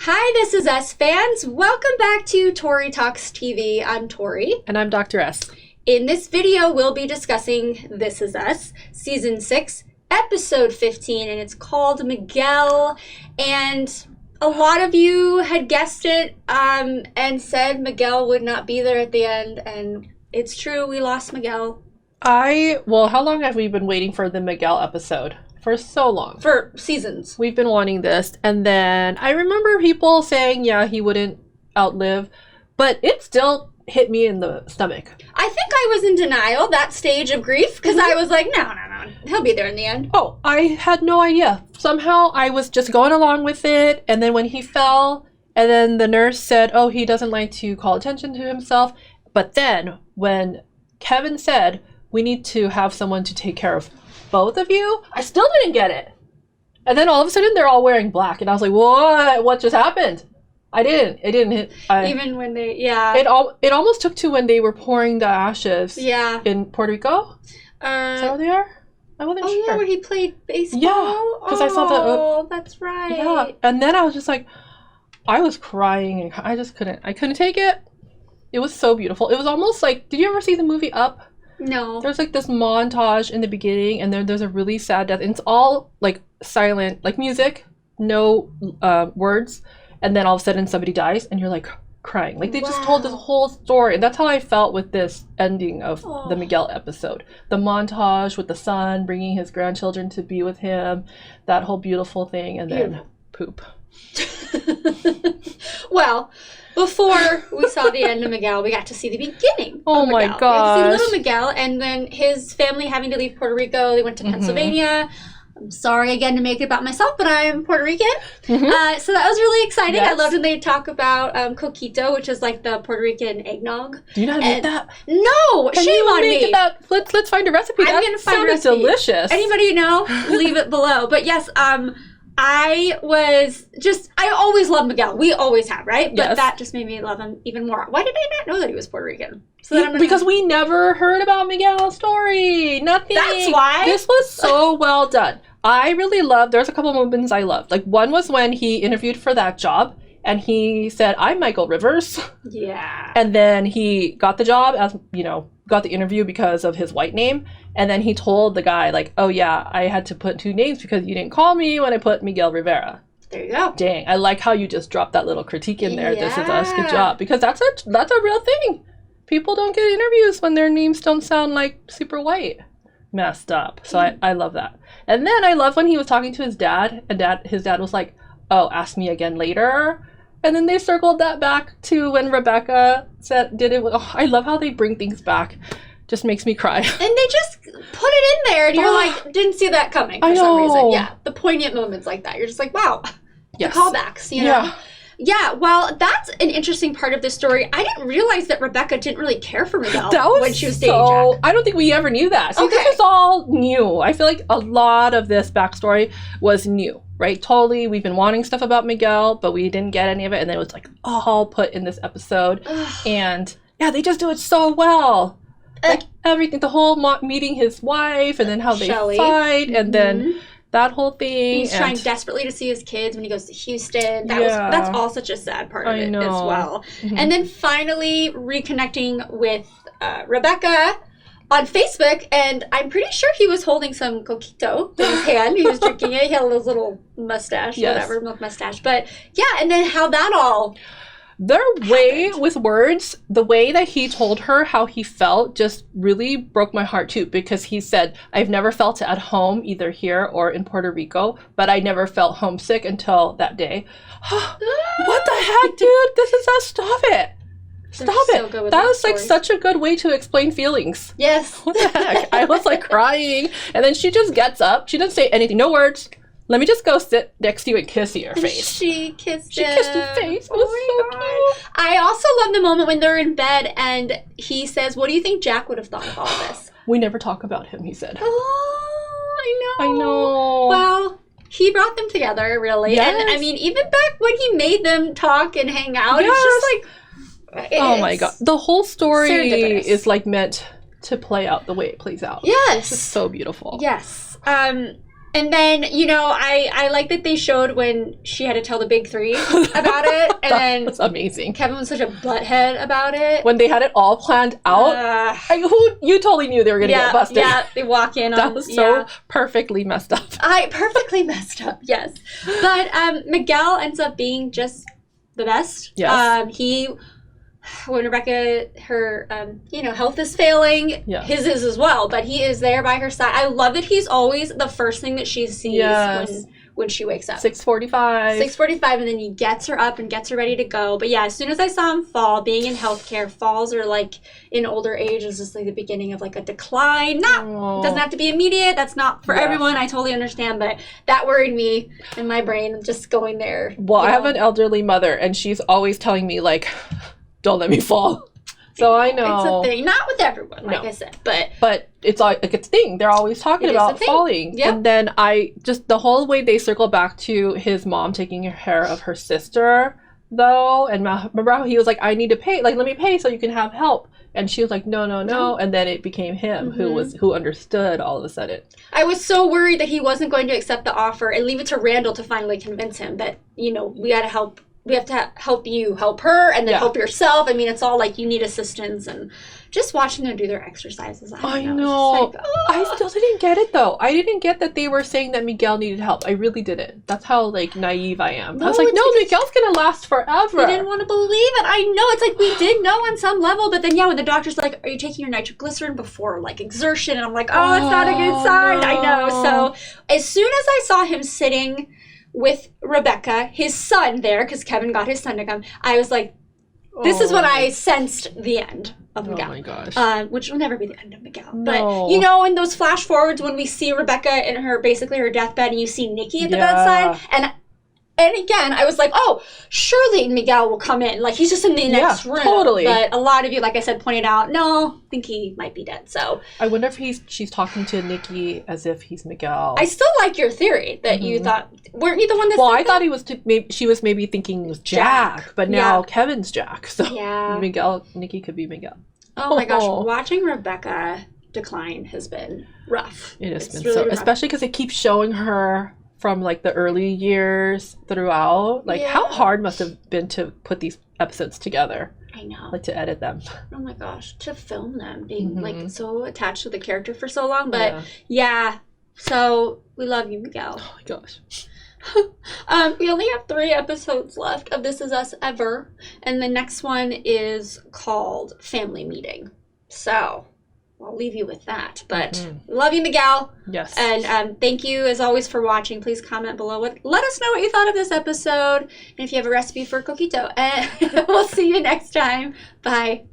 Hi, this is Us fans. Welcome back to Tori Talks TV. I'm Tori. And I'm Dr. S. In this video, we'll be discussing This Is Us, Season 6, Episode 15, and it's called Miguel. And a lot of you had guessed it and said Miguel would not be there at the end, and it's true, we lost Miguel. How long have we been waiting for the Miguel episode? For so long. For seasons. We've been wanting this, and then I remember people saying, yeah, he wouldn't outlive, but it still hit me in the stomach. I think I was in denial, that stage of grief, because I was like, no, he'll be there in the end. Oh, I had no idea. Somehow I was just going along with it, and then when he fell, and then the nurse said, oh, he doesn't like to call attention to himself, but then when Kevin said, we need to have someone to take care of both of you, I still didn't get it. And then all of a sudden they're all wearing black, and I was like, what just happened? It didn't hit. Even when they, yeah. It almost took to when they were pouring the ashes. Yeah. In Puerto Rico. Is that where they are? I wasn't sure. Yeah, where he played baseball. Yeah, because I saw the. Oh, that's right. Yeah, and then I was just like, I was crying, and I couldn't take it. It was so beautiful. It was almost like, did you ever see the movie Up? No. There's like this montage in the beginning, and there's a really sad death, and it's all like silent, like music, no words, and then all of a sudden somebody dies, and you're like crying. Like they just told this whole story, and that's how I felt with this ending of the Miguel episode. The montage with the son bringing his grandchildren to be with him, that whole beautiful thing, and then poop. Well, before we saw the end of Miguel, we got to see the beginning of Miguel. My We gosh. got to see little Miguel, and then his family having to leave Puerto Rico. They went to Pennsylvania. I'm sorry again to make it about myself, but I'm Puerto Rican. So that was really exciting. Yes. I loved when they talk about coquito, which is like the Puerto Rican eggnog. Do you know how to make that? No, Can shame you on make me. That? Let's find a recipe. I'm gonna find a recipe. Delicious. Anybody know? Leave it below. But yes, I always loved Miguel. We always have, right? But yes. that just made me love him even more. Why did I not know that he was Puerto Rican? So because we never heard about Miguel's story. Nothing. That's why. This was so well done. I really loved, there's a couple moments I loved. Like one was when he interviewed for that job and he said, I'm Michael Rivers. Yeah. And then he got the job as, got the interview because of his white name. And then he told the guy like, oh yeah, I had to put two names because you didn't call me when I put Miguel Rivera. There you go. Dang, I like how you just dropped that little critique in there. Yeah. This is us. Good job. Because that's a real thing. People don't get interviews when their names don't sound like super white. Messed up. So I love that. And then I love when he was talking to his dad, and his dad was like, oh, ask me again later. And then they circled that back to when Rebecca did it. Oh, I love how they bring things back. Just makes me cry. And they just put it in there, and you're like, didn't see that coming for some reason. Yeah, the poignant moments like that. You're just like, wow, yes. The callbacks, you know? Yeah. Yeah, well, that's an interesting part of this story. I didn't realize that Rebecca didn't really care for Miguel when she was dating Jack. I don't think we ever knew that. See, this was all new. I feel like a lot of this backstory was new, right? Totally, we've been wanting stuff about Miguel, but we didn't get any of it, and then it was like all put in this episode. And yeah, they just do it so well. Like everything, the whole meeting his wife, and then how they fight, and then that whole thing. He's trying desperately to see his kids when he goes to Houston. That's all such a sad part of it as well. And then finally reconnecting with Rebecca on Facebook, and I'm pretty sure he was holding some coquito in his hand. He was drinking it. He had his little mustache, whatever, milk mustache. But yeah, and then how that all Their way with words, the way that he told her how he felt just really broke my heart too, because he said, I've never felt at home either here or in Puerto Rico, but I never felt homesick until that day. What the heck, dude? This is us. Stop it. Stop it. So that was like such a good way to explain feelings. Yes. What the heck? I was like crying, and then she just gets up. She doesn't say anything. No words. Let me just go sit next to you and kiss your face. She kissed his face. It was so cute. I also love the moment when they're in bed and he says, what do you think Jack would have thought of all this? We never talk about him, he said. Oh, I know. Well, he brought them together, really. Yes. And I mean, even back when he made them talk and hang out, it's just like... Oh my God. The whole story is like meant to play out the way it plays out. Yes. It's just so beautiful. Yes. And then, I like that they showed when she had to tell the big three about it. And then was amazing. Kevin was such a butthead about it. When they had it all planned out. You totally knew they were going to get busted. Yeah, they walk in on... That was so perfectly messed up. Perfectly messed up, yes. But Miguel ends up being just the best. Yes. When Rebecca, her, health is failing, his is as well, but he is there by her side. I love that he's always the first thing that she sees when she wakes up. 6:45. 6:45, and then he gets her up and gets her ready to go. But as soon as I saw him fall, being in healthcare, falls are like in older age is just like the beginning of like a decline. Doesn't have to be immediate. That's not for everyone. I totally understand, but that worried me in my brain just going there. Well, I have an elderly mother, and she's always telling me like, don't let me fall. So I know. It's a thing. Not with everyone, like I said. But it's like a thing. They're always talking about falling. Yep. And then the whole way they circle back to his mom taking care of her sister, though. And remember how he was like, I need to pay. Like, let me pay so you can have help. And she was like, no. And then it became him who understood all of a sudden. I was so worried that he wasn't going to accept the offer and leave it to Randall to finally convince him that, we got to help. We have to help you help her and then help yourself. I mean, it's all like you need assistance, and just watching them do their exercises. I know. Like, I still didn't get it though. I didn't get that they were saying that Miguel needed help. I really didn't. That's how like naive I am. I was like, no, Miguel's gonna last forever. I didn't want to believe it. I know. It's like we did know on some level, but then when the doctor's like, are you taking your nitroglycerin before like exertion? And I'm like, oh, it's not a good sign. No. I know. So as soon as I saw him sitting with Rebecca, his son there, because Kevin got his son to come, I was like, this is when I sensed the end of Miguel. Oh my gosh. Which will never be the end of Miguel. No. But, in those flash forwards when we see Rebecca in her deathbed and you see Nikki at the bedside, and again, I was like, oh, surely Miguel will come in. Like, he's just in the next room. Totally. But a lot of you, like I said, pointed out, no, I think he might be dead. So I wonder if she's talking to Nikki as if he's Miguel. I still like your theory that you thought, weren't you the one that I thought he was, she was maybe thinking it was Jack, but now Kevin's Jack. So Nikki could be Miguel. Oh my gosh, watching Rebecca decline has been rough. It has been really rough. Especially because it keeps showing her from like the early years throughout, like how hard must have been to put these episodes together. I know. Like to edit them. Oh my gosh, to film them, being like so attached to the character for so long. But so we love you, Miguel. Oh my gosh. We only have 3 episodes left of This Is Us Ever, and the next one is called Family Meeting. So I'll leave you with that. But love you, Miguel. Yes. And thank you, as always, for watching. Please comment below. Let us know what you thought of this episode. And if you have a recipe for coquito. And we'll see you next time. Bye.